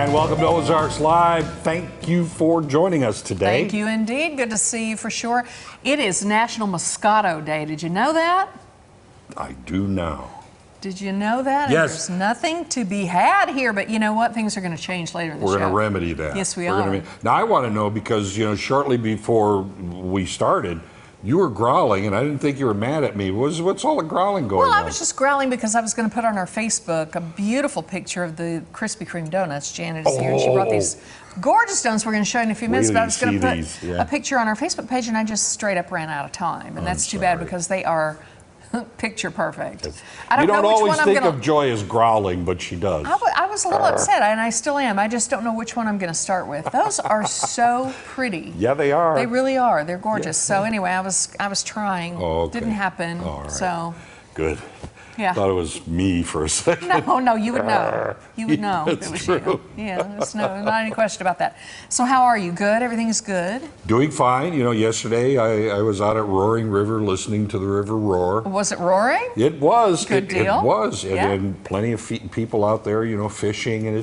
And welcome to Ozarks Live. Thank you for joining us today. Thank you indeed. Good to see you for sure. It is National Moscato Day. Did you know that? I do now. Did you know that? Yes. There's nothing to be had here, but you know what? Things are going to change later in the show. We're going to remedy that. Yes, we are. Now, I want to know because, shortly before we started, you were growling, and I didn't think you were mad at me. What's all the growling going on? Well, I was just growling because I was going to put on our Facebook a beautiful picture of the Krispy Kreme donuts. Janet is here, and she brought these gorgeous donuts we're going to show you in a few minutes. But I was going to put a picture on our Facebook page, and I just straight up ran out of time. And that's too bad because they are picture perfect. I don't know which one I'm think of Joy as growling, but she does. I was a little upset, and I still am. I just don't know which one I'm going to start with. Those are so pretty. Yeah, they are. They really are. They're gorgeous. Yeah. So anyway, I was trying. Oh, okay. Didn't happen. All right. So good. Yeah. Thought it was me for a second. No, you would know. You would know if it was you. Yeah, there's not any question about that. So how are you? Good? Everything's good? Doing fine. Yesterday I was out at Roaring River listening to the river roar. Was it roaring? It was. Good deal. It was. And plenty of people out there, fishing. And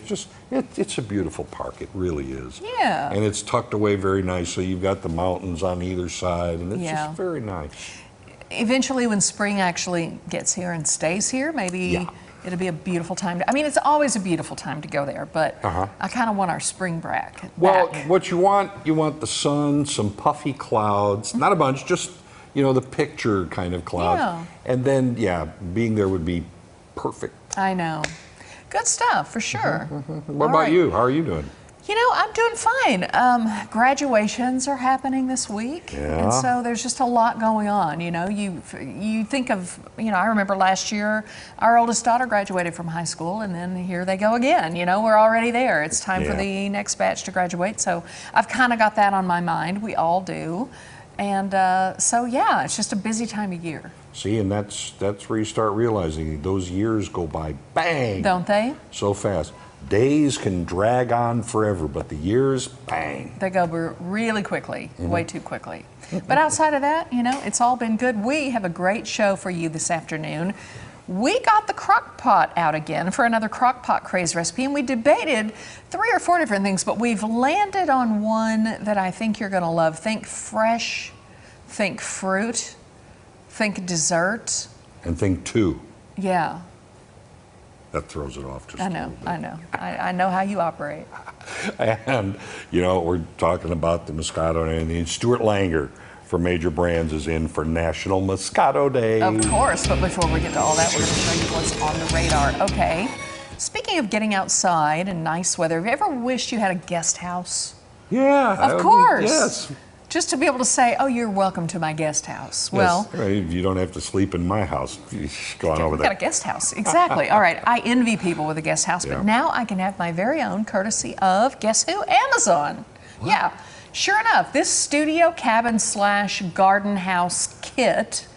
it's a beautiful park. It really is. Yeah. And it's tucked away very nice. So you've got the mountains on either side. And it's just very nice. Eventually, when spring actually gets here and stays here, maybe it'll be a beautiful time. I mean, it's always a beautiful time to go there, but I kind of want our spring back. Well, what you want the sun, some puffy clouds, not a bunch, just, the picture kind of clouds. Yeah. And then, being there would be perfect. I know. Good stuff, for sure. What about you? How are you doing? I'm doing fine. Graduations are happening this week, and so there's just a lot going on. You think of, I remember last year our oldest daughter graduated from high school, and then here they go again. We're already there. It's time for the next batch to graduate, so I've kind of got that on my mind. We all do, and it's just a busy time of year. See, and that's where you start realizing those years go by bang, don't they? So fast. Days can drag on forever, but the years, bang. They go really quickly, way too quickly. But outside of that, it's all been good. We have a great show for you this afternoon. We got the crock pot out again for another crock pot craze recipe, and we debated 3 or 4 different things, but we've landed on one that I think you're going to love. Think fresh, think fruit, think dessert. And think two. Yeah. That throws it off just a little bit. I know how you operate. And, we're talking about the Moscato and Stuart Langer from Major Brands is in for National Moscato Day. Of course, but before we get to all that, we're going to show you what's on the radar. Okay. Speaking of getting outside and nice weather, have you ever wished you had a guest house? Yeah. Of course. Yes. Just to be able to say, oh, you're welcome to my guest house. Yes. Well, you don't have to sleep in my house. You go on over there. Got a guest house. Exactly. All right. I envy people with a guest house, but now I can have my very own courtesy of, guess who? Amazon. What? Yeah. Sure enough, this studio cabin / garden house kit,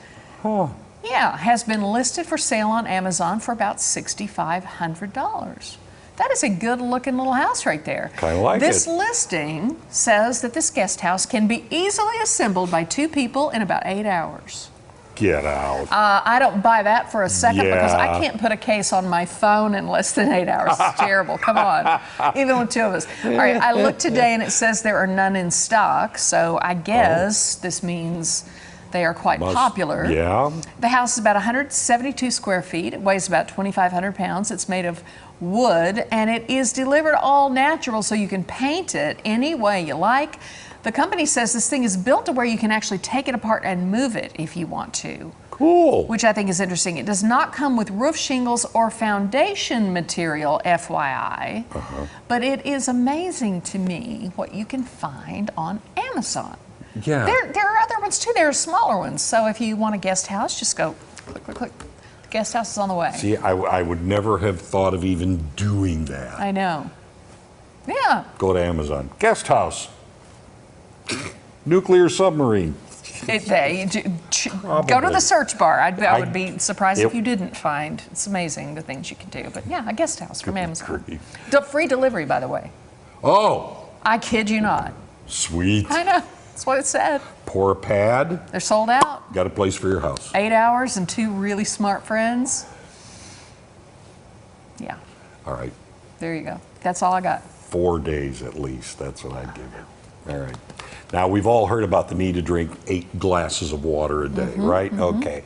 has been listed for sale on Amazon for about $6,500. That is a good-looking little house right there. Kind of like it. This listing says that this guest house can be easily assembled by 2 people in about 8 hours. Get out. I don't buy that for a second because I can't put a case on my phone in less than 8 hours. It's terrible. Come on. Even with 2 of us. All right, I looked today and it says there are none in stock, so I guess this means they are quite popular. Yeah. The house is about 172 square feet. It weighs about 2,500 pounds. It's made of wood, and it is delivered all natural, so you can paint it any way you like. The company says this thing is built to where you can actually take it apart and move it if you want to. Cool. Which I think is interesting. It does not come with roof shingles or foundation material, FYI, but it is amazing to me what you can find on Amazon. Yeah. There are other ones too. There are smaller ones. So if you want a guest house, just go click, click, click. The guest house is on the way. See, I would never have thought of even doing that. I know. Yeah. Go to Amazon. Guest house. Nuclear submarine. Go to the search bar. I would be surprised if you didn't find. It's amazing the things you can do. But yeah, a guest house from Amazon. Free delivery, by the way. Oh. I kid you not. Sweet. I know. That's what it said. Pour a pad. They're sold out. Got a place for your house. 8 hours and 2 really smart friends. Yeah. All right. There you go. That's all I got. 4 days at least. That's what I'd give it. All right. Now, we've all heard about the need to drink 8 glasses of water a day, right? Okay.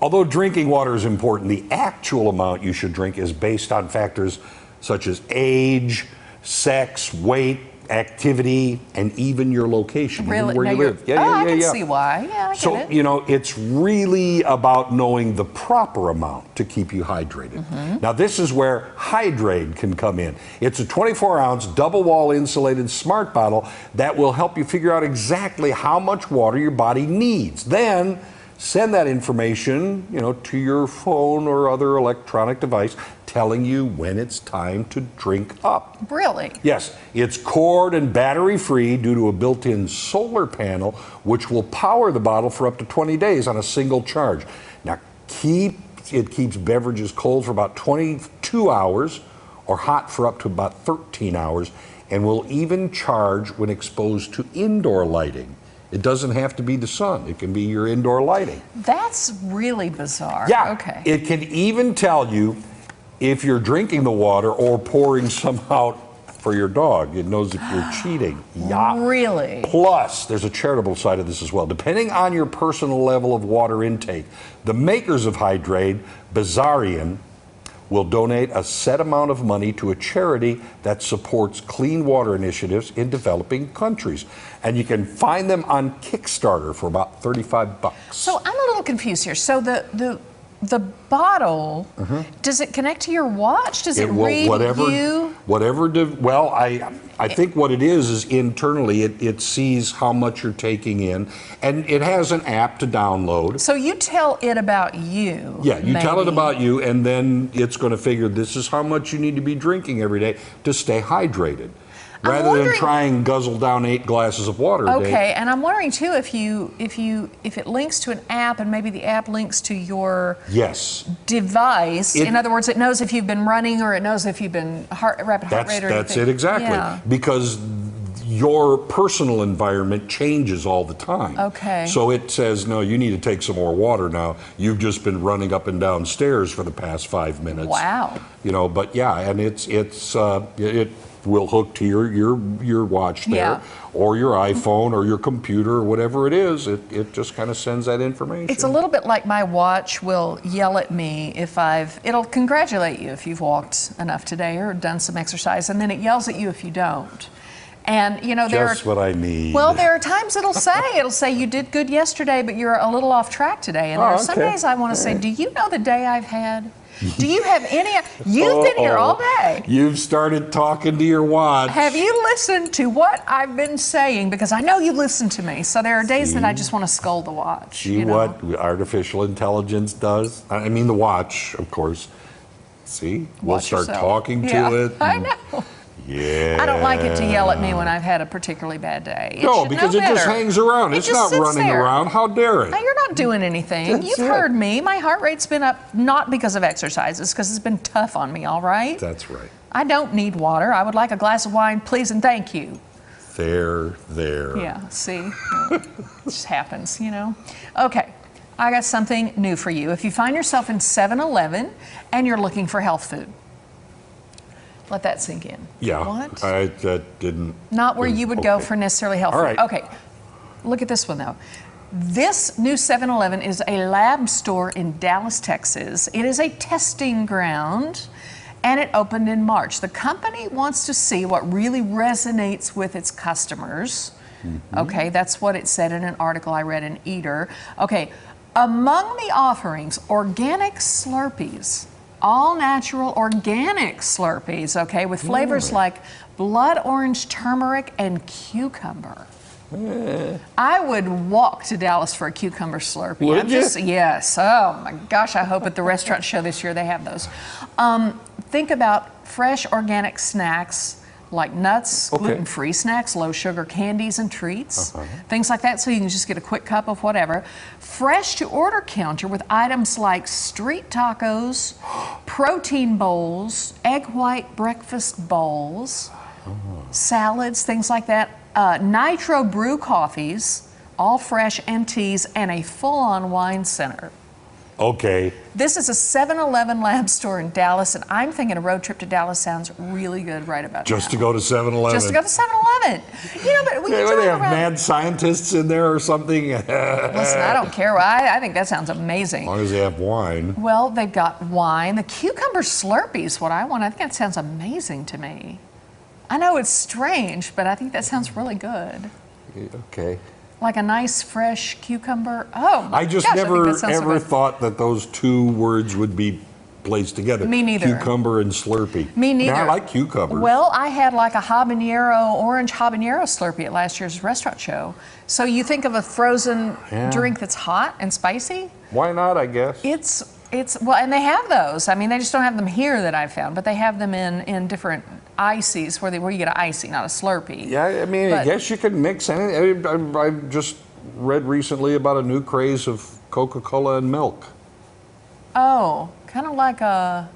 Although drinking water is important, the actual amount you should drink is based on factors such as age, sex, weight, activity, and even your location, Really? even where you live. I can see why. Yeah, I So, get it. you know, it's really about knowing the proper amount to keep you hydrated. Now, this is where Hydrate can come in. It's a 24-ounce, double-wall insulated smart bottle that will help you figure out exactly how much water your body needs. Then, send that information, you know, to your phone or other electronic device, telling you when it's time to drink up. Really? Yes, it's cord and battery free due to a built-in solar panel, which will power the bottle for up to 20 days on a single charge. Now, it keeps beverages cold for about 22 hours or hot for up to about 13 hours, and will even charge when exposed to indoor lighting. It doesn't have to be the sun. It can be your indoor lighting. That's really bizarre. Yeah. Okay. It can even tell you if you're drinking the water or pouring some out for your dog. It knows if you're cheating. Yeah. Really? Plus, there's a charitable side of this as well. Depending on your personal level of water intake, the makers of Hydrate, Bazarian, will donate a set amount of money to a charity that supports clean water initiatives in developing countries. And you can find them on Kickstarter for about $35. So I'm a little confused here. So the bottle, does it connect to your watch? Does it read you? Well, I think what it is internally it sees how much you're taking in, and it has an app to download. So you tell it about you. Yeah, you tell it maybe. about you, and then it's going to figure this is how much you need to be drinking every day to stay hydrated, rather than try and guzzle down 8 glasses of water a day. Okay, and I'm wondering too if it links to an app, and maybe the app links to your device. In other words, it knows if you've been running, or it knows if you've been rapid heart rate or That's anything. it exactly. Yeah. Because your personal environment changes all the time. Okay. So it says, no, you need to take some more water now. You've just been running up and down stairs for the past 5 minutes. Wow. You know, but yeah, and it will hook to your watch there, or your iPhone or your computer or whatever it is. It just kind of sends that information. It's a little bit like my watch will yell at me if it'll congratulate you if you've walked enough today or done some exercise, and then it yells at you if you don't. And you know, just what I need. Well, there are times it'll say you did good yesterday, but you're a little off track today. And there are some days I want to say, do you know the day I've had? Do you have any? You've been here all day. You've started talking to your watch. Have you listened to what I've been saying? Because I know you listen to me. So there are days that I just want to scold the watch. See what artificial intelligence does? I mean, the watch, of course. See, we'll start talking to it. I know. Yeah. I don't like it to yell at me when I've had a particularly bad day. No, because it just hangs around. It's not running around. How dare it? No, you're not doing anything. You've heard me. My heart rate's been up not because of exercises, because it's been tough on me, all right? That's right. I don't need water. I would like a glass of wine, please, and thank you. There. Yeah, see? It just happens, you know? Okay, I got something new for you. If you find yourself in 7-Eleven and you're looking for health food, let that sink in. Yeah. What? That didn't. Not where you would go for necessarily health food. All right. Okay. Look at this one, though. This new 7-Eleven is a lab store in Dallas, Texas. It is a testing ground, and it opened in March. The company wants to see what really resonates with its customers. Okay, that's what it said in an article I read in Eater. Okay, among the offerings, organic Slurpees. All natural organic Slurpees, okay, with flavors like blood orange, turmeric, and cucumber. I would walk to Dallas for a cucumber Slurpee. Would you? Yes. Oh my gosh, I hope at the restaurant show this year they have those. Think about fresh organic snacks like nuts, gluten-free snacks, low-sugar candies and treats, things like that, so you can just get a quick cup of whatever. Fresh-to-order counter with items like street tacos, protein bowls, egg white breakfast bowls, salads, things like that. Nitro brew coffees, all fresh, and teas, and a full-on wine center. Okay. This is a 7-Eleven lab store in Dallas, and I'm thinking a road trip to Dallas sounds really good right about now. Just to go to 7-Eleven. Just to go to 7-Eleven. You know, but when you drive They have around, mad scientists in there or something. listen, I don't care. I think that sounds amazing. As long as they have wine. Well, they've got wine. The cucumber Slurpee is what I want. I think that sounds amazing to me. I know it's strange, but I think that sounds really good. Okay. Like a nice fresh cucumber. Oh, my I just gosh, never I think that sounds so ever good. thought that those two words would be placed together. Me neither. Cucumber and Slurpee. Me neither. Now, I like cucumbers. Well, I had like a orange habanero Slurpee at last year's restaurant show. So you think of a frozen drink that's hot and spicy? Why not, I guess? It's well, and they have those. I mean, they just don't have them here that I've found, but they have them in different ices where you get an icy, not a Slurpee. Yeah, I mean, I guess you can mix anything. I just read recently about a new craze of Coca-Cola and milk. Oh, kind of like a.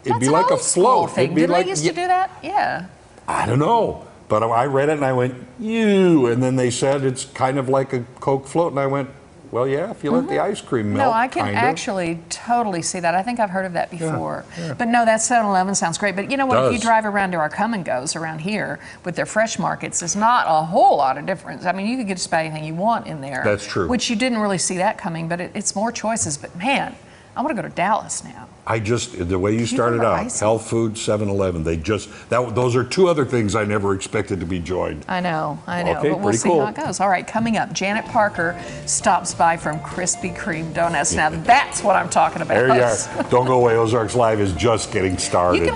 It'd be that's an like a old school float. thing. It'd be Didn't like, they used to do that? Yeah. I don't know. But I read it and I went, ew. And then they said it's kind of like a Coke float. And I went, well, yeah, if you let the ice cream melt. No, I can kind of. actually totally see that. I think I've heard of that before. Yeah. But no, that 7-Eleven sounds great. But you know what? If you Does. drive around to our come and goes around here with their fresh markets, there's not a whole lot of difference. I mean, you could get just about anything you want in there. That's true. Which you didn't really see that coming, but it's more choices. But man, I want to go to Dallas now. The way you started out, icy. health food, 7-Eleven, those are two other things I never expected to be joined. I know, Okay, but we'll pretty see cool. how it goes. All right, coming up, Janet Parker stops by from Krispy Kreme Donuts. Now that's what I'm talking about. There you are. Don't go away. Ozarks Live is just getting started. You can